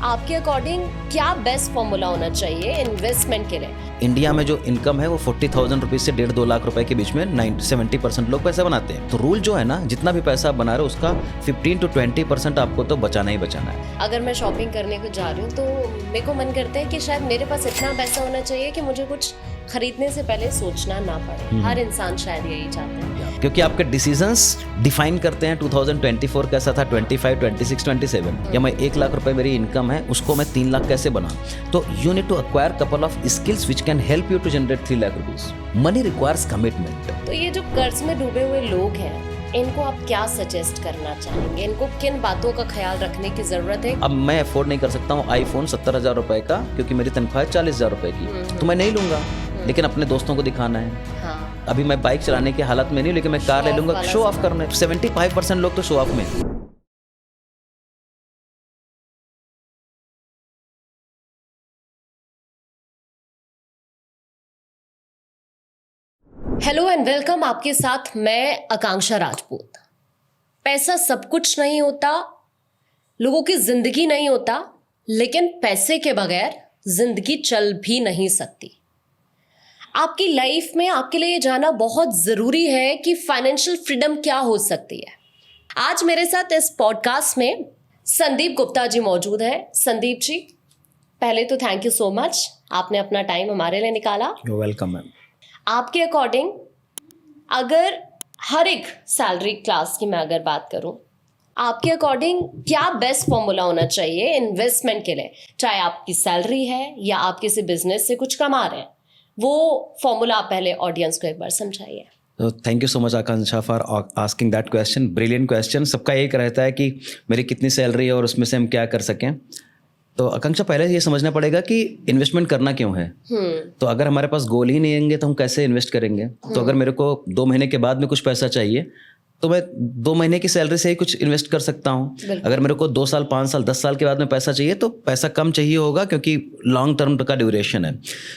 आपके अकॉर्डिंग क्या best formula होना चाहिए इन्वेस्टमेंट के लिए? इंडिया में जो इनकम है वो 40,000 रुपीज से 1.5-2 लाख रुपए के बीच में 70% लोग पैसे बनाते हैं। तो रूल जो है ना, जितना भी पैसा आप बना रहे हो उसका 15 to 20% आपको तो बचाना ही बचाना है। अगर मैं शॉपिंग करने को जा रही हूँ तो मेरे को मन करता है कि शायद मेरे पास इतना पैसा होना चाहिए कि मुझे कुछ खरीदने से पहले सोचना ना पड़े। हर इंसान शायद यही चाहता है, क्योंकि आपके डिसीजंस डिफाइन करते हैं 2024 कैसा था, 25, 26, 27 या मैं 1 लाख रुपए मेरी इनकम है उसको मैं 3 लाख कैसे बनाऊं। तो you need to acquire couple of skills which can help you to generate 3 lakh rupees. Money requires commitment. तो ये जो कर्ज में डूबे हुए लोग हैं, इनको आप क्या सजेस्ट करना चाहेंगे? इनको किन बातों का ख्याल रखने की जरूरत है? अब मैं अफोर्ड नहीं कर सकता हूँ आईफोन 70,000 रुपए का, क्योंकि मेरी तनख्वाह है 40,000 रुपए की, तो मैं नहीं लूंगा। लेकिन अपने दोस्तों को दिखाना है। हाँ। अभी मैं बाइक चलाने की हालत में नहीं, लेकिन मैं कार ले लूंगा, शो ऑफ करना है। 75% लोग तो शो ऑफ में। हेलो एंड वेलकम, आपके साथ मैं आकांक्षा राजपूत। पैसा सब कुछ नहीं होता, लोगों की जिंदगी नहीं होता, लेकिन पैसे के बगैर जिंदगी चल भी नहीं सकती। आपकी लाइफ में आपके लिए ये जानना बहुत ज़रूरी है कि फाइनेंशियल फ्रीडम क्या हो सकती है। आज मेरे साथ इस पॉडकास्ट में संदीप गुप्ता जी मौजूद हैं। संदीप जी, पहले तो थैंक यू सो मच, आपने अपना टाइम हमारे लिए निकाला। You welcome ma'am. आपके अकॉर्डिंग अगर हर एक सैलरी क्लास की मैं अगर बात करूं, आपके अकॉर्डिंग क्या बेस्ट फॉर्मूला होना चाहिए इन्वेस्टमेंट के लिए? चाहे आपकी सैलरी है या आप किसी बिजनेस से कुछ कमा रहे हैं, वो फॉर्मूला आप पहले ऑडियंस को एक बार समझाइए। तो thank you so much Akanksha for asking that question. Brilliant question. सबका एक रहता है कि मेरी कितनी सैलरी है और उसमें से हम क्या कर सकें। तो आकांक्षा, पहले ये समझना पड़ेगा कि इन्वेस्टमेंट करना क्यों है। तो अगर हमारे पास गोल ही नहीं होंगे तो हम कैसे इन्वेस्ट करेंगे। तो अगर मेरे को 2 महीने के बाद में कुछ पैसा चाहिए तो मैं 2 महीने की सैलरी से ही कुछ इन्वेस्ट कर सकता हूँ। अगर मेरे को 2 साल, 5 साल, 10 साल के बाद में पैसा चाहिए तो पैसा कम चाहिए होगा, क्योंकि लॉन्ग टर्म का ड्यूरेशन है।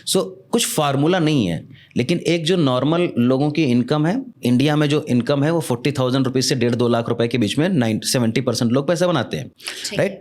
सो कुछ फार्मूला नहीं है, लेकिन एक जो नॉर्मल लोगों की इनकम है, इंडिया में जो इनकम है वो 40,000 रुपीज से 1.5-2 लाख रुपए के बीच में 70% लोग पैसा बनाते हैं, राइट।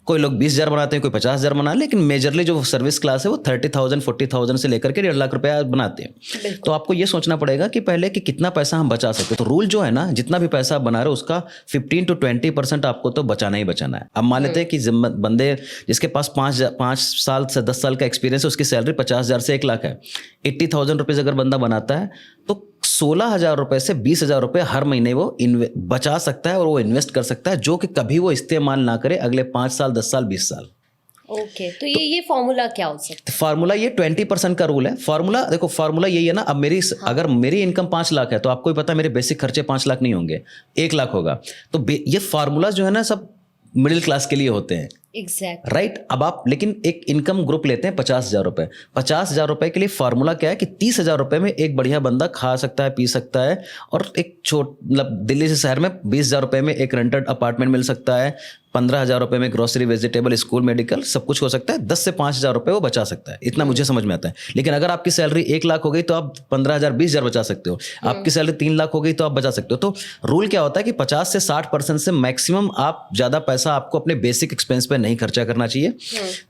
कोई लोग 20,000 बनाते हैं, कोई 50,000 बना, लेकिन मेजरली जो सर्विस क्लास है वो 30,000, 40,000 से लेकर के 1.5 लाख रुपया बनाते हैं। तो आपको ये सोचना पड़ेगा कि पहले कि कितना पैसा हम बचा सकते हैं। तो रूल जो है ना, जितना भी पैसा आप बना रहे हो उसका 15 to 20% आपको तो बचाना ही बचाना है। अब मान लेते हैं कि बंदे जिसके पास 5 साल से 10 साल का एक्सपीरियंस है, उसकी सैलरी 50,000 से 1 लाख है। 80,000 रुपीज अगर बंदा बनाता है तो 16,000 रुपए से 20,000 रुपए हर महीने वो बचा सकता है और वो इन्वेस्ट कर सकता है, जो कि कभी वो इस्तेमाल ना करे अगले 5 साल, 10 साल, 20 साल। ओके, तो ये फॉर्मूला क्या हो सकता है? फार्मूला ये 20% का रूल है। फार्मूला देखो, फार्मूला यही है ना। अब अगर मेरी इनकम 5 लाख है तो आपको भी पता है मेरे बेसिक खर्चे 5 लाख नहीं होंगे, 1 लाख होगा। तो ये फार्मूला जो है ना, सब मिडिल क्लास के लिए होते हैं। Exact, right. अब आप लेकिन एक इनकम ग्रुप लेते हैं 50,000 रुपए। 50,000 रुपए के लिए फार्मूला क्या है कि 30,000 रुपए में एक बढ़िया बंदा खा सकता है, पी सकता है, और एक मतलब दिल्ली से शहर में 20,000 रुपए में एक रेंटेड अपार्टमेंट मिल सकता है। 15,000 रुपए में ग्रोसरी, वेजिटेबल, स्कूल, मेडिकल सब कुछ हो सकता है। 10 से 5,000 रुपए वो बचा सकता है, इतना मुझे समझ में आता है। लेकिन अगर आपकी सैलरी 1 लाख हो गई तो आप 15,000, 20,000 बचा सकते हो। आपकी सैलरी 3 लाख हो गई तो आप बचा सकते हो। तो रूल क्या होता है कि 50 से 60% से मैक्सिमम आप ज्यादा पैसा आपको अपने बेसिक एक्सपेंस पे नहीं खर्चा करना चाहिए।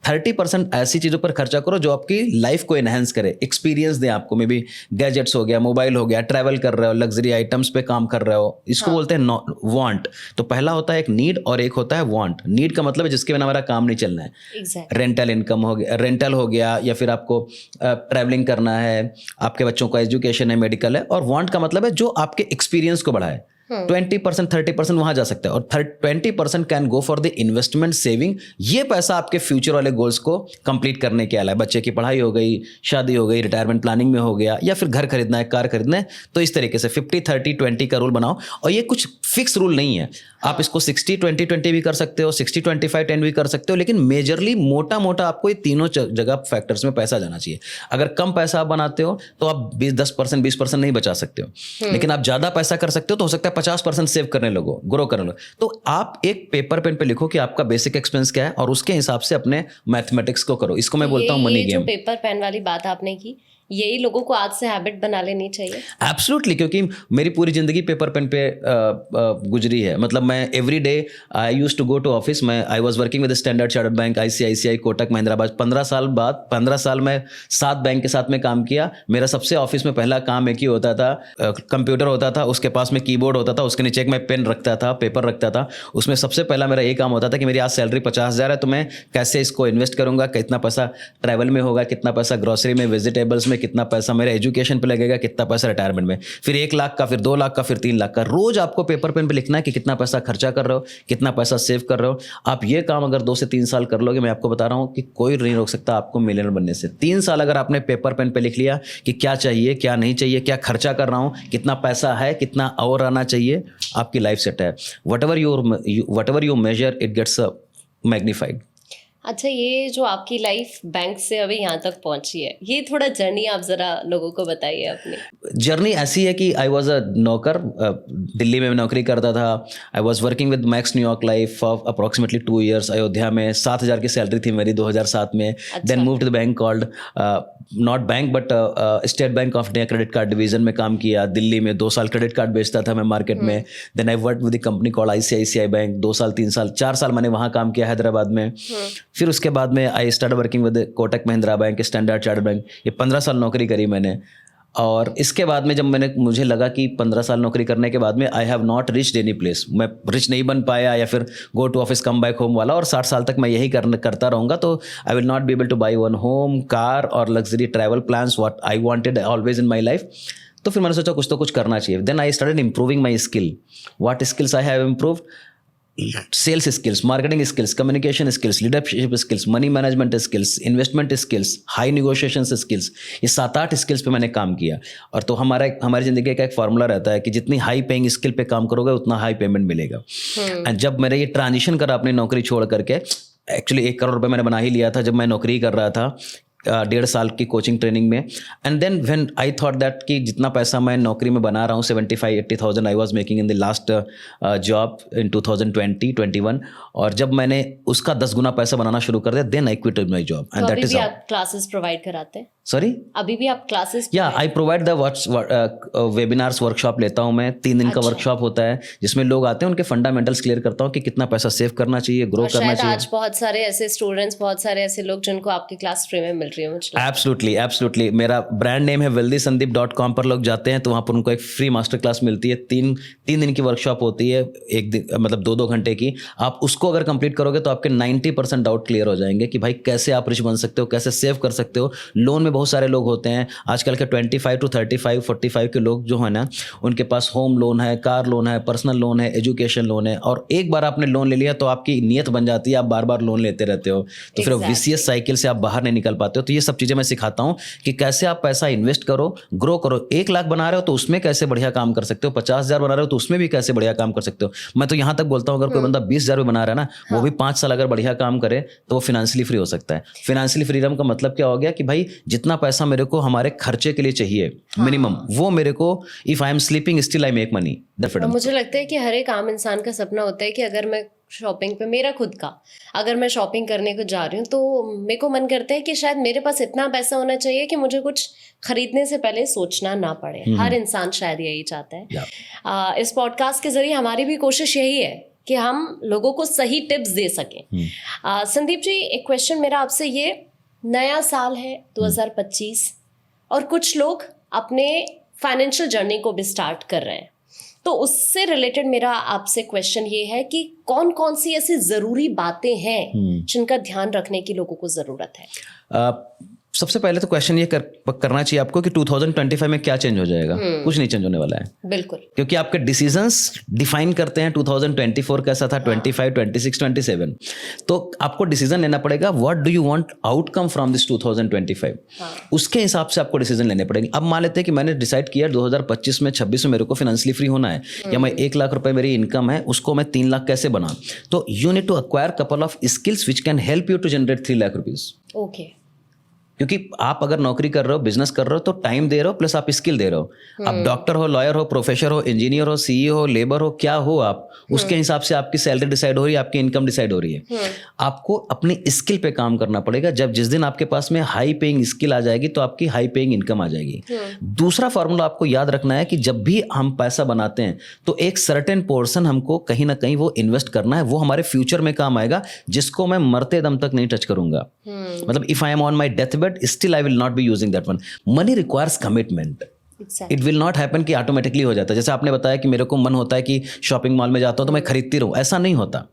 30% ऐसी चीजों पर खर्चा करो जो आपकी लाइफ को एनहेंस करे, एक्सपीरियंस दे आपको। मे बी गैजेट्स हो गया, मोबाइल हो गया, ट्रैवल कर रहे हो, लग्जरी आइटम्स पे काम कर रहे हो, इसको बोलते हैं वांट। तो पहला होता है एक नीड और एक होता है वांट। नीड का मतलब है जिसके बिना हमारा काम नहीं चलना है। रेंटल इनकम हो गया, रेंटल हो गया, या फिर आपको ट्रैवलिंग करना है, आपके बच्चों का एजुकेशन है, मेडिकल है। और वांट का मतलब है जो आपके एक्सपीरियंस को बढ़ाए। 20%, 30% वहां जा सकता है, और 20% can go for the investment, saving. ये पैसा आपके फ्यूचर वाले गोल्स को कंप्लीट करने के लिए, बच्चे की पढ़ाई हो गई, शादी हो गई, रिटायरमेंट प्लानिंग में हो गया, या फिर घर खरीदना है, कार खरीदना है। तो इस तरीके से 50-30-20 का रूल बनाओ। और ये कुछ फिक्स रूल नहीं है, आप इसको 60-20-20 भी कर सकते हो, 60-25-10 भी कर सकते हो, लेकिन मेजरली मोटा मोटा आपको ये तीनों जगह फैक्टर्स में पैसा जाना चाहिए। अगर कम पैसा आप बनाते हो तो आप 10%, 20% नहीं बचा सकते हो, लेकिन आप ज्यादा पैसा कर सकते हो तो हो सकता है 50% सेव करने लगो, ग्रो करने लगो। तो आप एक पेपर पेन पे लिखो कि आपका बेसिक एक्सपेंस क्या है और उसके हिसाब से अपने मैथमेटिक्स को करो। इसको मैं बोलता हूँ मनी गेम। पेपर पेन वाली बात आपने की, यही लोगों को आज से हैबिट बना लेनी चाहिए। एब्सोल्युटली, क्योंकि मेरी पूरी जिंदगी पेपर पेन पे गुजरी है। मतलब मैं every day I used to go to office. मैं I was working with Standard Chartered Bank, ICICI, Kotak Mahindra. 15 साल मैं 7 बैंक के साथ में काम किया। मेरा सबसे ऑफिस में पहला काम एक ही होता था, कंप्यूटर होता था, उसके पास में कीबोर्ड होता था, उसके नीचे एक मैं पेन रखता था, पेपर रखता था। उसमें सबसे पहला मेरा ये काम होता था कि मेरी आज सैलरी 50,000 है, तो मैं कैसे इसको इन्वेस्ट करूंगा, कितना पैसा ट्रैवल में होगा, कितना पैसा ग्रोसरी में, वेजिटेबल्स में, कितना पैसा मेरे एजुकेशन पे लगेगा, कितना पैसा रिटायरमेंट में, फिर 1 लाख का, फिर 2 लाख का, फिर 3 लाख का। रोज आपको पेपर पेन पे लिखना है कि कितना पैसा खर्चा कर रहे हो, कितना पैसा सेव कर रहे हो। आप ये काम अगर 2 से 3 साल कर लोगे, मैं आपको बता रहा हूँ कि कोई नहीं रोक सकता आपको मिलियनर बनने से। 3 साल अगर आपने पेपर पेन पे लिख लिया कि क्या चाहिए, क्या नहीं चाहिए, क्या खर्चा कर रहा हूँ, कितना पैसा है, कितना और आना चाहिए, आपकी लाइफ सेट है। Whatever you measure it gets magnified. अच्छा, ये जो आपकी लाइफ बैंक से अभी यहाँ तक पहुंची है, ये थोड़ा जर्नी आप जरा लोगों को बताइए अपनी। जर्नी ऐसी है कि आई वॉज अ नौकर, दिल्ली में मैं नौकरी करता था। I was working with Max New York life for approximately 2 years। Ayodhya में 7,000 की सैलरी थी मेरी 2007 में। Then move to the bank called, not bank but State Bank of India credit card division में काम किया। दिल्ली में 2 साल क्रेडिट कार्ड बेचता था मैं मार्केट में। Then I work with the company called ICICI bank. 2 साल 3 साल 4 साल मैंने वहाँ काम किया हैदराबाद में। फिर उसके बाद में I start working with Kotak Mahindra bank, standard Chartered bank. ये 15 साल नौकरी करी मैंने। और इसके बाद में जब मुझे लगा कि 15 साल नौकरी करने के बाद में I have not reached any place, मैं रिच नहीं बन पाया, या फिर go to office come back home वाला, और 60 साल तक मैं यही करता रहूँगा, तो I will not be able to buy one home, car और luxury travel plans what I wanted always in my life. तो फिर मैंने सोचा कुछ तो कुछ करना चाहिए। Then I started improving my skill. What skills I have improved? Sales skills, marketing skills, communication skills, leadership skills, money management skills, investment skills, high negotiation skills. ये 7-8 स्किल्स पे मैंने काम किया। और तो हमारी जिंदगी का एक फार्मूला रहता है कि जितनी हाई पेइंग स्किल पे काम करोगे उतना हाई पेमेंट मिलेगा। एंड जब मैंने ये ट्रांजिशन करा अपनी नौकरी छोड़ करके, एक्चुअली 1 करोड़ रुपए मैंने बना ही लिया था जब मैं नौकरी कर रहा था 1.5 साल की कोचिंग ट्रेनिंग में। And then when I thought that कि जितना पैसा मैं नौकरी में बना रहा हूँ 75-80,000 I was making in the last job in 2020-21। और जब मैंने उसका 10 गुना पैसा बनाना शुरू कर दिया, then I quit my job. And that is आप क्लासेस प्रोवाइड कराते हैं? सॉरी, अभी भी आप क्लासेस? या I provide the webinars, workshop लेता हूँ मैं। 3 दिन का वर्कशॉप होता है जिसमें लोग आते हैं, उनके फंडामेंटल्स क्लियर करता हूँ कि कितना पैसा सेव करना चाहिए, ग्रो करना चाहिए। आज बहुत सारे ऐसे स्टूडेंट्स, बहुत सारे ऐसे लोग जिनको आपकी क्लास फ्री में मिल रही है मुझे। एब्सोल्युटली। मेरा ब्रांड नेम है wealthysandeep.com पर लोग जाते हैं तो वहाँ पर उनको एक फ्री मास्टर क्लास मिलती है। 3 दिन की वर्कशॉप होती है, एक दिन मतलब 2-2 घंटे की। आप उसको अगर कंप्लीट करोगे तो आपके 90% डाउट क्लियर हो जाएंगे कि भाई कैसे आप रिच बन सकते हो, कैसे सेव कर सकते हो। लोन में बहुत सारे लोग होते हैं आजकल के 25 to 35, 45 के लोग जो है ना, उनके पास होम लोन है, कार लोन है, पर्सनल लोन है, एजुकेशन लोन है। और एक बार आपने लोन ले लिया तो आपकी नीयत बन जाती है, आप बार बार लोन लेते रहते हो, तो फिर विशियस साइकिल से आप बाहर नहीं निकल पाते हो। तो ये सब चीज़ें मैं सिखाता हूँ कि कैसे आप पैसा इन्वेस्ट करो, ग्रो करो। 1 लाख बना रहे हो तो उसमें कैसे बढ़िया काम कर सकते हो, 50,000 बना रहे हो तो उसमें भी कैसे बढ़िया काम कर सकते हो। मैं तो यहाँ तक बोलता हूँ अगर कोई बंदा 20,000 बना रहा है ना, वो भी 5 साल अगर बढ़िया काम करे तो वो फाइनेंशियली फ्री हो सकता है। फाइनेंशियली फ्रीडम का मतलब क्या हो गया कि भाई जितना पैसा मेरे को हमारे खर्चे के लिए चाहिए मिनिमम, वो मेरे को, if I am sleeping still I make money. मुझे लगता है कि हर एक आम इंसान का सपना होता है कि अगर मैं शॉपिंग पे, मेरा खुद का, अगर मैं शॉपिंग करने को जा रही हूँ तो मेरे को मन करता है कि शायद मेरे पास इतना पैसा होना चाहिए कि मुझे कुछ खरीदने से पहले सोचना ना पड़े। हर इंसान शायद यही चाहता है। इस पॉडकास्ट के जरिए हमारी भी कोशिश यही है कि हम लोगों को सही टिप्स दे सकें। संदीप जी, एक क्वेश्चन मेरा आपसे, ये नया साल है 2025 और कुछ लोग अपने फाइनेंशियल जर्नी को भी स्टार्ट कर रहे हैं, तो उससे रिलेटेड मेरा आपसे क्वेश्चन ये है कि कौन कौन सी ऐसी जरूरी बातें हैं जिनका ध्यान रखने की लोगों को जरूरत है? सबसे पहले तो क्वेश्चन ये करना चाहिए आपको कि 2025 में क्या चेंज हो जाएगा। कुछ नहीं चेंज होने वाला है, बिल्कुल, क्योंकि आपके डिसीजंस डिफाइन करते हैं 2024 कैसा था, 25, 26, 27। तो आपको डिसीजन लेना पड़ेगा, what do you want outcome from this 2025। उसके हिसाब से आपको डिसीजन लेने पड़ेंगे। अब मान लेते हैं कि मैंने डिसाइड किया 2025 में 26 में मेरे को फाइनेंशियली फ्री होना है, या मैं 1 लाख रुपए मेरी इनकम है, उसको मैं 3 लाख कैसे बना। तो you need to acquire couple of skills which can help you to generate 3 lakh rupees. Okay. क्योंकि आप अगर नौकरी कर रहे हो, बिजनेस कर रहे हो, तो टाइम दे रहे हो प्लस आप स्किल दे रहे हो। आप डॉक्टर हो, लॉयर हो, प्रोफेसर हो, इंजीनियर हो, सीईओ हो, लेबर हो, क्या हो आप, उसके हिसाब से आपकी सैलरी डिसाइड हो रही है, आपकी इनकम डिसाइड हो रही है। आपको अपनी स्किल पे काम करना पड़ेगा। जब जिस दिन आपके पास में हाई पेइंग स्किल आ जाएगी तो आपकी हाई पेइंग इनकम आ जाएगी। दूसरा फॉर्मूला आपको याद रखना है कि जब भी हम पैसा बनाते हैं तो एक सर्टेन पोर्शन हमको कहीं ना कहीं वो इन्वेस्ट करना है, वो हमारे फ्यूचर में काम आएगा, जिसको मैं मरते दम तक नहीं टच करूंगा। मतलब if I am on my death bed still I will not be using that one. Money requires commitment. It will not happen कि ऑटोमेटिकली हो जाता है। जैसे आपने बताया कि मेरे को मन होता है कि शॉपिंग मॉल में जाता हूं तो मैं खरीदती रहूं, ऐसा नहीं होता।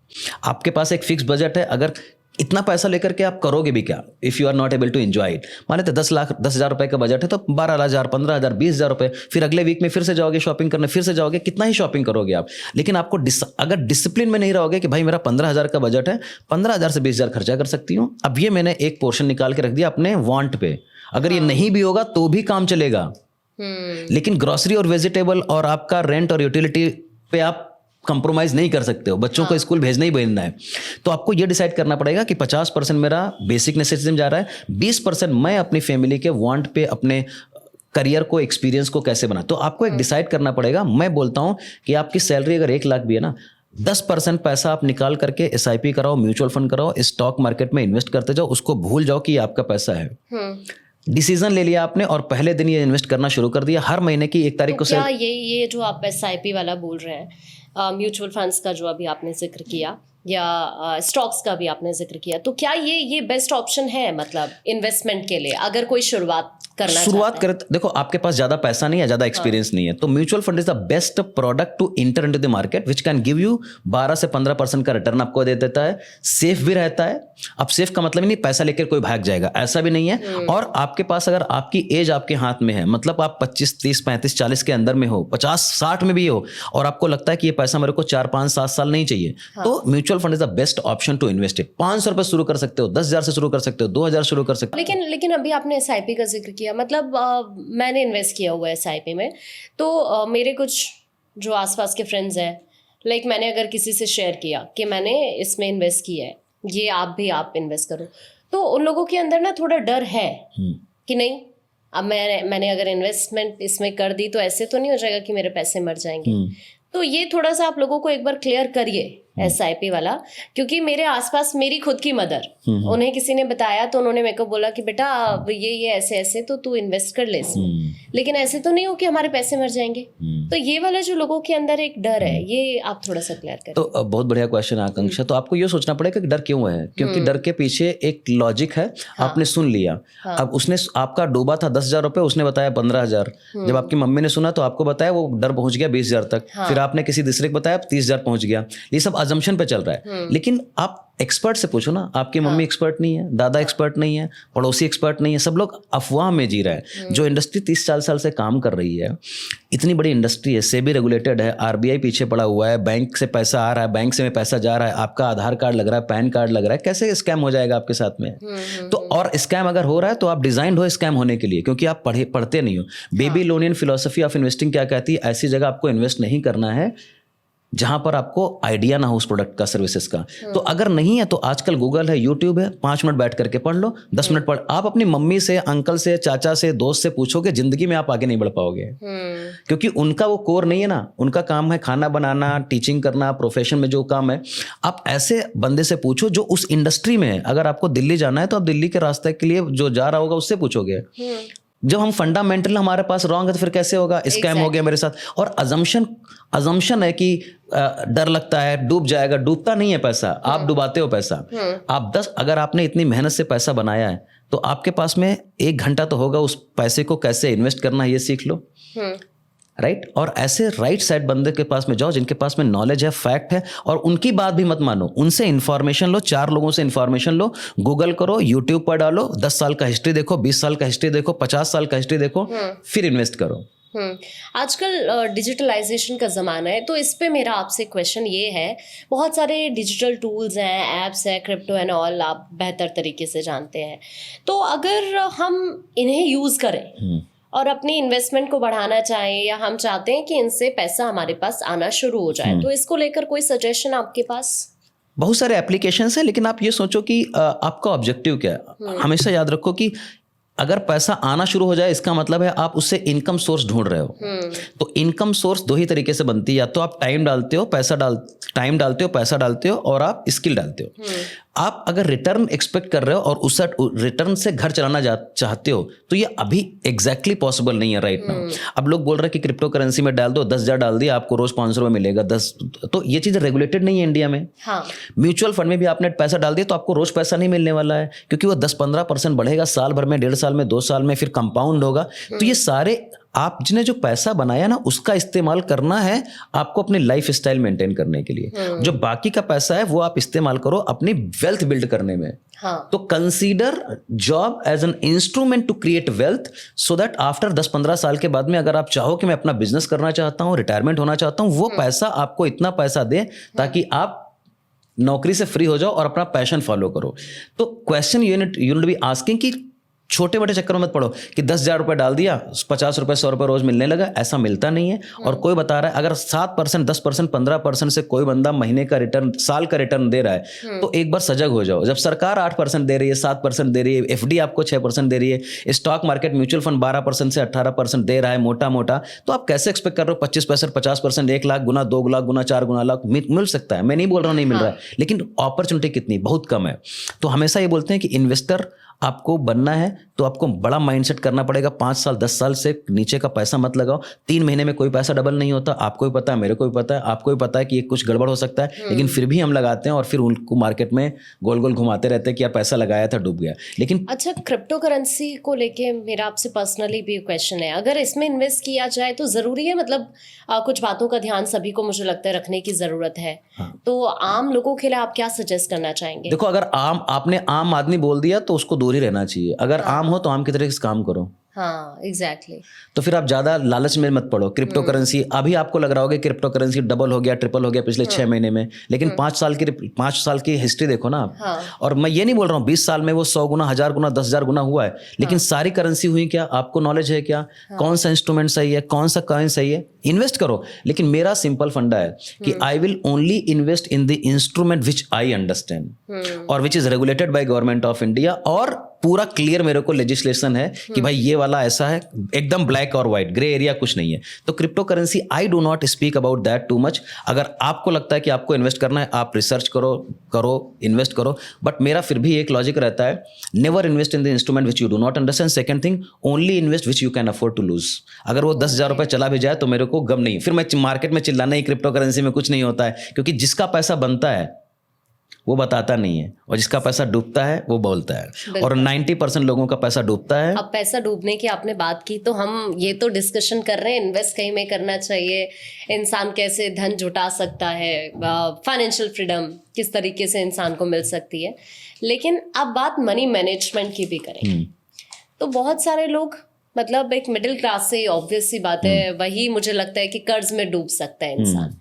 आपके पास एक फिक्स बजट है, अगर इतना पैसा लेकर के आप करोगे भी क्या if you are not able to enjoy it. मान लेते 10,000 रुपए का बजट है तो 12,000, 15,000, 20,000 रुपए, फिर अगले वीक में फिर से जाओगे शॉपिंग करने, फिर से जाओगे, कितना ही शॉपिंग करोगे आप। लेकिन आपको अगर डिसिप्लिन में नहीं रहोगे कि भाई मेरा 15,000 का बजट है, 15,000 से 20,000 खर्चा कर सकती हूँ, अब ये मैंने एक पोर्शन निकाल के रख दिया अपने वांट पे। अगर ये नहीं भी होगा तो भी काम चलेगा। लेकिन ग्रोसरी और वेजिटेबल और आपका रेंट और यूटिलिटी पे आप कंप्रोमाइज नहीं कर सकते हो। बच्चों को स्कूल भेजना ही भेजना है, तो आपको ये डिसाइड करना पड़ेगा कि 50% मेरा बेसिक नेसेसिटी में जा रहा है, 20% मैं अपनी फैमिली के वांट पे, अपने करियर को, एक्सपीरियंस को कैसे बना। तो आपको एक डिसाइड करना पड़ेगा। मैं बोलता हूं कि आपकी सैलरी अगर 1 लाख भी है ना, 10% पैसा आप निकाल करके SIP कराओ, म्यूचुअल फंड कराओ, स्टॉक मार्केट में इन्वेस्ट करते जाओ, उसको भूल जाओ कि ये आपका पैसा है। डिसीजन ले लिया आपने और पहले दिन ये इन्वेस्ट करना शुरू कर दिया। हर महीने की 1 तारीख को क्या ये जो आप SIP वाला बोल रहे हैं, म्यूचुअल फंड्स का जो अभी आपने जिक्र किया या स्टॉक्स का भी आपने जिक्र किया, तो क्या ये बेस्ट ऑप्शन है मतलब इन्वेस्टमेंट के लिए अगर कोई शुरुआत करे? देखो आपके पास ज्यादा पैसा नहीं है, ज्यादा एक्सपीरियंस नहीं है, तो mutual fund is the best product to enter into the market which can give you 12 से 15% का रिटर्न आपको दे देता है। सेफ भी रहता है। अब सेफ का मतलब नहीं पैसा लेकर कोई भाग जाएगा, ऐसा भी नहीं है। और आपके पास अगर आपकी एज आपके हाथ में है, मतलब आप 25, 30, 35, 40 के अंदर में हो, 50, 60 में भी हो, और आपको लगता है कि ये पैसा मेरे को 4, 5, 7 साल नहीं चाहिए, तो mutual fund is the best option to invest. 500 रुपए शुरू कर सकते हो, 10,000 से शुरू कर सकते हो, 2,000 शुरू कर सकते हो। लेकिन अभी आपने SIP का जिक्र किया, मतलब मैंने इन्वेस्ट किया हुआ है SIP में, तो मेरे कुछ जो आसपास के फ्रेंड्स हैं, लाइक मैंने अगर किसी से शेयर किया कि मैंने इसमें इन्वेस्ट किया है, ये आप इन्वेस्ट करो, तो उन लोगों के अंदर ना थोड़ा डर है कि नहीं, अब मैंने अगर इन्वेस्टमेंट इसमें कर दी तो ऐसे तो नहीं हो जाएगा कि मेरे पैसे मर जाएंगे। तो ये थोड़ा सा आप लोगों को एक बार क्लियर करिए SIP वाला, क्योंकि मेरे आसपास मेरी खुद की मदर, उन्हें किसी ने बताया तो उन्होंने मेरे को बोला कि बेटा ये ऐसे ऐसे तो तू इन्वेस्ट कर ले इसमें, लेकिन ऐसे तो नहीं हो कि हमारे पैसे मर जाएंगे। तो ये वाला जो लोगों के अंदर एक डर है, ये आप थोड़ा सा क्लियर करें। तो बहुत बढ़िया क्वेश्चन है आकांक्षा। तो आपको ये सोचना पड़ेगा कि डर क्यों है, क्योंकि डर के पीछे एक लॉजिक है। आपने सुन लिया, अब उसने आपका डूबा था 10,000 रुपए, उसने बताया 15,000। जब आपकी मम्मी ने सुना तो आपको बताया, वो डर पहुंच गया 20,000 तक। फिर आपने किसी दूसरे को बताया 30,000 पहुंच गया। ये सब अजम्पशन पे चल रहा है। लेकिन आप एक्सपर्ट से पूछो ना, आपकी मम्मी एक्सपर्ट नहीं है, दादा एक्सपर्ट नहीं है, पड़ोसी एक्सपर्ट नहीं है, सब लोग अफवाह में जी रहे हैं। जो इंडस्ट्री 30-40 साल से काम कर रही है, इतनी बड़ी इंडस्ट्री है, सेबी रेगुलेटेड है, RBI पीछे पड़ा हुआ है, बैंक से पैसा आ रहा है, बैंक से में पैसा जा रहा है, आपका आधार कार्ड लग रहा है, पैन कार्ड लग रहा है, कैसे स्कैम हो जाएगा आपके साथ में? तो और स्कैम अगर हो रहा है तो आप डिजाइन्ड हो स्कैम होने के लिए, क्योंकि आप पढ़ते नहीं हो। बेबी लोनियन फिलोसफी ऑफ इन्वेस्टिंग क्या कहती है? ऐसी जगह आपको इन्वेस्ट नहीं करना है जहां पर आपको आइडिया ना हो उस प्रोडक्ट का, सर्विसेज का। तो अगर नहीं है तो आजकल गूगल है, यूट्यूब है, 5 मिनट बैठ करके पढ़ लो, 10 मिनट पढ़। आप अपनी मम्मी से, अंकल से, चाचा से, दोस्त से पूछोगे, जिंदगी में आप आगे नहीं बढ़ पाओगे, क्योंकि उनका वो कोर नहीं है ना। उनका काम है खाना बनाना, टीचिंग करना, प्रोफेशन में जो काम है। आप ऐसे बंदे से पूछो जो उस इंडस्ट्री में है। अगर आपको दिल्ली जाना है तो आप दिल्ली के रास्ते के लिए जो जा रहा होगा उससे पूछोगे। जब हम फंडामेंटल हमारे पास रॉन्ग है तो फिर कैसे होगा? स्कैम हो गया मेरे साथ। और अजम्पशन है कि डर लगता है डूब जाएगा। डूबता नहीं है पैसा, आप डुबाते हो पैसा। आप अगर आपने इतनी मेहनत से पैसा बनाया है तो आपके पास में 1 घंटा तो होगा उस पैसे को कैसे इन्वेस्ट करना है, ये सीख लो। राइट। और ऐसे राइट साइड बंदे के पास में जाओ जिनके पास में नॉलेज है, फैक्ट है, और उनकी बात भी मत मानो, उनसे इन्फॉर्मेशन लो। 4 लोगों से इन्फॉर्मेशन लो, गूगल करो, यूट्यूब पर डालो, 10 साल का हिस्ट्री देखो, 20 साल का हिस्ट्री देखो, 50 साल का हिस्ट्री देखो, फिर इन्वेस्ट करो। आजकल डिजिटलाइजेशन का ज़माना है, तो इस पे मेरा आपसे क्वेश्चन ये है, बहुत सारे डिजिटल टूल्स हैं, एप्स हैं, क्रिप्टो एंड ऑल, आप बेहतर तरीके से जानते हैं। तो अगर हम इन्हें यूज़ करें और अपनी इन्वेस्टमेंट को बढ़ाना चाहें, या हम चाहते हैं कि इनसे पैसा हमारे पास आना शुरू हो जाए, तो इसको लेकर कोई सजेशन आपके पास? बहुत सारे एप्लीकेशंस हैं, लेकिन आप ये सोचो कि आपका ऑब्जेक्टिव क्या है। हमेशा याद रखो कि अगर पैसा आना शुरू हो जाए इसका मतलब है आप उससे इनकम सोर्स ढूंढ रहे हो। तो इनकम सोर्स दो ही तरीके से बनती है, या तो आप टाइम डालते हो, टाइम डालते हो, पैसा डालते हो, और आप स्किल डालते हो। आप अगर रिटर्न एक्सपेक्ट कर रहे हो और उस रिटर्न से घर चलाना चाहते हो तो ये अभी एग्जैक्टली पॉसिबल नहीं है राइट नाउ। अब लोग बोल रहे हैं कि क्रिप्टो करेंसी में डाल दो, 10,000 डाल दिया, आपको रोज 500 रुपये मिलेगा 10, तो ये चीज़ रेगुलेटेड नहीं है इंडिया में। म्यूचुअल फंड में भी आपने पैसा डाल दिया तो आपको रोज पैसा नहीं मिलने वाला है, क्योंकि वो 10-15% बढ़ेगा साल भर में, 1.5 साल में, 2 साल में, फिर कंपाउंड होगा। तो ये सारे आपने जो पैसा बनाया ना उसका इस्तेमाल करना है आपको अपनी लाइफ स्टाइल मेंटेन करने के लिए। जो बाकी का पैसा है वो आप इस्तेमाल करो अपनी वेल्थ बिल्ड करने में। तो consider job as an instrument to create wealth, so that after 10-15 साल के बाद में अगर आप चाहो कि मैं अपना बिजनेस करना चाहता हूँ, रिटायरमेंट होना चाहता हूँ, वो पैसा आपको इतना पैसा दे ताकि आप नौकरी से फ्री हो जाओ और अपना पैशन फॉलो करो। तो क्वेश्चन यूनिट बी आस्किंग कि छोटे मोटे चक्कर में मत पड़ो कि 10,000 रुपये डाल दिया, 50 रुपये 100 रुपये रोज मिलने लगा, ऐसा मिलता नहीं है। और कोई बता रहा है अगर 7%, 10%, 15% से कोई बंदा महीने का रिटर्न, साल का रिटर्न दे रहा है तो एक बार सजग हो जाओ। जब सरकार 8% दे रही है, 7% दे रही है, एफडी आपको 6% दे रही है, स्टॉक मार्केट म्यूचुअल फंड 12% से 18% दे रहा है मोटा मोटा, तो आप कैसे एक्सपेक्ट कर रहे हो 25%, 50%, 1 लाख गुना, 2 लाख गुना, 4 गुना लाख मिल सकता है। मैं नहीं बोल रहा हूँ नहीं मिल रहा है, लेकिन अपॉर्चुनिटी कितनी बहुत कम है। तो हमेशा ये बोलते हैं कि इन्वेस्टर आपको बनना है तो आपको बड़ा माइंडसेट करना पड़ेगा। 5 साल 10 साल से नीचे का पैसा मत लगाओ। 3 महीने में कोई पैसा डबल नहीं होता, आपको भी पता है, मेरे को भी पता है, आपको भी पता है कि ये कुछ गड़बड़ हो सकता है, लेकिन फिर भी हम लगाते हैं और फिर उनको मार्केट में गोल गोल घुमाते रहते हैं कि यार पैसा लगाया था डूब गया। लेकिन अच्छा, क्रिप्टो करेंसी को लेके मेरा आपसे पर्सनली भी क्वेश्चन है, अगर इसमें इन्वेस्ट किया जाए तो ज़रूरी है, मतलब कुछ बातों का ध्यान सभी को मुझे लगता है रखने की ज़रूरत है। तो आम लोगों के लिए आप क्या सजेस्ट करना चाहेंगे? देखो, अगर आपने आम आदमी बोल दिया तो उसको दूर ही रहना चाहिए। अगर आम हो तो आम की तरह से काम करो। हाँ, एग्जैक्टली। तो फिर आप ज्यादा लालच में मत पड़ो। क्रिप्टो करेंसी अभी आपको लग रहा होगा क्रिप्टो करेंसी डबल हो गया, ट्रिपल हो गया पिछले 6 महीने में, लेकिन 5 साल की हिस्ट्री देखो ना आप। और मैं ये नहीं बोल रहा हूँ 20 साल में वो 100 गुना, 1000 गुना, 10,000 गुना हुआ है, लेकिन सारी करेंसी हुई क्या? आपको नॉलेज है क्या? कौन सा इंस्ट्रूमेंट सही है, कौन सा कॉइन सही है? इन्वेस्ट करो। लेकिन मेरा सिंपल फंडा है कि I will only invest in the instrument which I understand और which is regulated by government of India, और पूरा क्लियर मेरे को लेजिस्लेशन है कि भाई ये वाला ऐसा है, एकदम ब्लैक और व्हाइट, ग्रे एरिया कुछ नहीं है। तो crypto currency I do not speak about that too much. अगर आपको लगता है कि आपको इन्वेस्ट करना है, आप रिसर्च करो, इन्वेस्ट करो, बट मेरा फिर भी एक लॉजिक रहता है, never invest in the instrument which you do not understand. Second thing, only invest which you can afford to lose. अगर वो 10,000 रुपये चला भी जाए तो मेरे को गम नहीं, फिर मैं मार्केट में चिल्लाना ही क्रिप्टो करेंसी में कुछ नहीं होता है, क्योंकि जिसका पैसा बनता है वो बताता नहीं है, और जिसका पैसा डूबता है वो बोलता है, और 90% लोगों का पैसा डूबता है। अब पैसा डूबने की आपने बात की तो हम ये तो डिस्कशन कर रहे हैं इन्वेस्ट कहीं में करना चाहिए, इंसान कैसे धन जुटा सकता है, फाइनेंशियल फ्रीडम किस तरीके से इंसान को मिल सकती है, लेकिन अब बात मनी मैनेजमेंट की भी करें तो बहुत सारे लोग, मतलब एक मिडिल क्लास से ऑब्वियस सी बात है, वही मुझे लगता है कि कर्ज में डूब सकता है इंसान।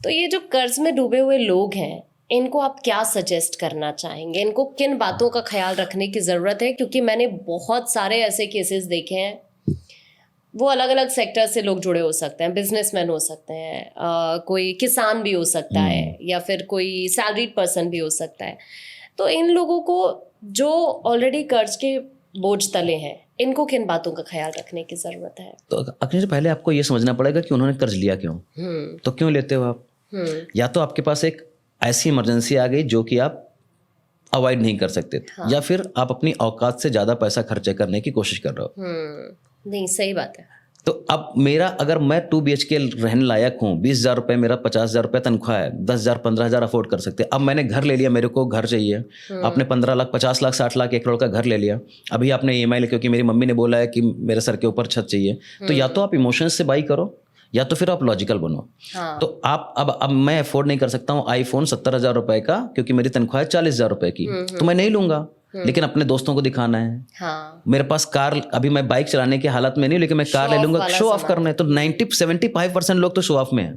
तो ये जो कर्ज में डूबे हुए लोग हैं, इनको आप क्या सजेस्ट करना चाहेंगे? इनको किन बातों का ख्याल रखने की ज़रूरत है? क्योंकि मैंने बहुत सारे ऐसे केसेस देखे हैं, वो अलग अलग सेक्टर से लोग जुड़े हो सकते हैं, बिजनेसमैन हो सकते हैं, कोई किसान भी हो सकता है, या फिर कोई सैलरीड पर्सन भी हो सकता है। तो इन लोगों को जो ऑलरेडी कर्ज के बोझ तले हैं, इनको किन बातों का ख्याल रखने की ज़रूरत है? तो अखिलेश जी, पहले आपको ये समझना पड़ेगा कि उन्होंने कर्ज लिया क्यों, तो क्यों लेते हो आप। या तो आपके पास एक ऐसी इमरजेंसी आ गई जो कि आप अवॉइड नहीं कर सकते थे, या फिर आप अपनी औकात से ज़्यादा पैसा खर्चे करने की कोशिश कर रहे हो। नहीं, सही बात है। तो अब मेरा, अगर मैं 2 BHK रहने लायक हूँ, 20,000 रुपये मेरा, 50,000 रुपये तनख्वाह है, 10,000 15,000 अफोर्ड कर सकते हैं। अब मैंने घर ले लिया, मेरे को घर चाहिए, आपने 15 लाख 50 लाख 60 लाख 1 करोड़ का घर ले लिया, अभी आपने EMI, क्योंकि मेरी मम्मी ने बोला है कि मेरे सर के ऊपर छत चाहिए, तो या तो आप इमोशंस से बाई करो या तो फिर आप लॉजिकल बनो। तो आप अब मैं अफोर्ड नहीं कर सकता हूँ आईफोन 70,000 रुपये का, क्योंकि मेरी तनख्वाह है 40,000 रुपये की, तो मैं नहीं लूंगा, लेकिन अपने दोस्तों को दिखाना है। मेरे पास कार, अभी मैं बाइक चलाने की हालत में नहीं, लेकिन मैं कार ले लूंगा, शो ऑफ करना है। तो 75% लोग तो शो ऑफ में है,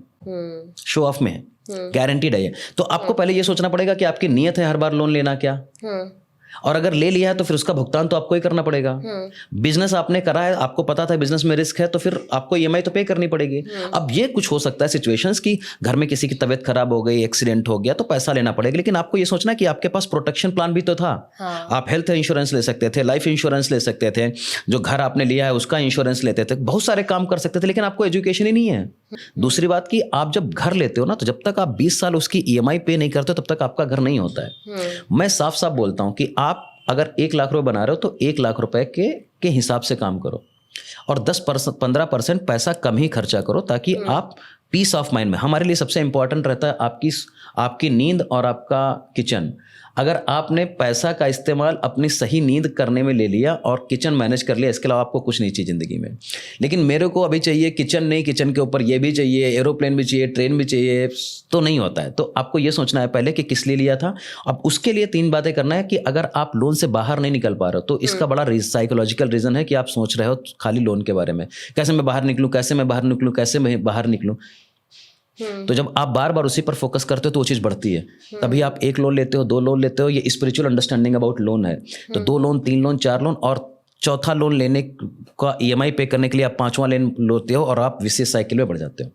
शो ऑफ में है, गारंटीड है ये। तो आपको पहले ये सोचना पड़ेगा कि आपकी नीयत है हर बार लोन लेना क्या, और अगर ले लिया है तो फिर उसका भुगतान तो आपको ही करना पड़ेगा। बिजनेस आपने करा है, आपको पता था बिजनेस में रिस्क है, तो फिर आपको ईएमआई तो पे करनी पड़ेगी। अब ये कुछ हो सकता है सिचुएशंस कि घर में किसी की तबीयत खराब हो गई, एक्सीडेंट हो गया, तो पैसा लेना पड़ेगा, लेकिन आपको ये सोचना है कि आपके पास प्रोटेक्शन प्लान भी तो था। आप हेल्थ इंश्योरेंस ले सकते थे, लाइफ इंश्योरेंस ले सकते थे, जो घर आपने लिया है उसका इंश्योरेंस लेते थे, बहुत सारे काम कर सकते थे, लेकिन आपको एजुकेशन ही नहीं है। दूसरी बात कि आप जब घर लेते हो ना, तो जब तक आप 20 साल उसकी ईएमआई पे नहीं करते तब तक आपका घर नहीं होता है। मैं साफ साफ बोलता हूं कि आप अगर 1 लाख रुपए बना रहे हो तो 1 लाख रुपए के हिसाब से काम करो, और 10% 15% पैसा कम ही खर्चा करो, ताकि आप पीस ऑफ माइंड में, हमारे लिए सबसे इंपॉर्टेंट रहता है आपकी नींद और आपका किचन। अगर आपने पैसा का इस्तेमाल अपनी सही नींद करने में ले लिया और किचन मैनेज कर लिया, इसके अलावा आपको कुछ नहीं चाहिए ज़िंदगी में। लेकिन मेरे को अभी चाहिए किचन नहीं, किचन के ऊपर ये भी चाहिए, एरोप्लेन भी चाहिए, ट्रेन भी चाहिए, तो नहीं होता है। तो आपको ये सोचना है पहले कि किस लिए लिया था। अब उसके लिए 3 बातें करना है कि अगर आप लोन से बाहर नहीं निकल पा रहे हो तो इसका बड़ा साइकोलॉजिकल रीज़न है कि आप सोच रहे हो खाली लोन के बारे में, कैसे मैं बाहर निकलूँ, कैसे मैं बाहर निकलूँ, कैसे मैं बाहर निकलूँ। तो जब आप बार बार उसी पर फोकस करते हो तो वो चीज़ बढ़ती है। तभी आप 1 लोन लेते हो, 2 लोन लेते हो, ये स्पिरिचुअल अंडरस्टैंडिंग अबाउट लोन है। तो 2 लोन, 3 लोन, 4 लोन, और चौथा लोन लेने का ईएमआई पे करने के लिए आप 5वां लोन लेते हो, और आप विशेष साइकिल में बढ़ जाते हो।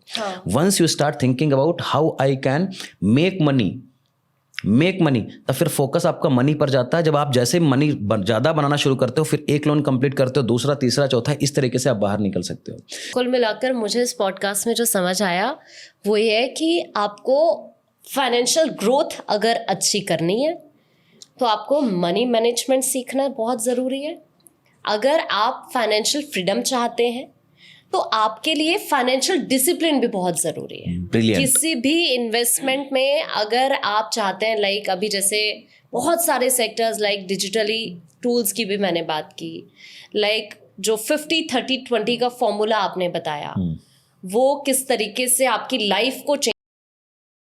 Once you start thinking about how I can make money, तब फिर फोकस आपका मनी पर जाता है। जब आप जैसे मनी ज़्यादा बनाना शुरू करते हो, फिर 1 लोन कंप्लीट करते हो, दूसरा, तीसरा, चौथा, इस तरीके से आप बाहर निकल सकते हो। कुल मिलाकर मुझे इस पॉडकास्ट में जो समझ आया वो ये है कि आपको फाइनेंशियल ग्रोथ अगर अच्छी करनी है तो आपको मनी मैनेजमेंट सीखना बहुत ज़रूरी है। अगर आप फाइनेंशियल फ्रीडम चाहते हैं तो आपके लिए फाइनेंशियल डिसिप्लिन भी बहुत ज़रूरी है। Brilliant. किसी भी इन्वेस्टमेंट में अगर आप चाहते हैं, लाइक अभी जैसे बहुत सारे सेक्टर्स, लाइक डिजिटली टूल्स की भी मैंने बात की, लाइक जो 50-30-20 का फॉर्मूला आपने बताया, वो किस तरीके से आपकी लाइफ को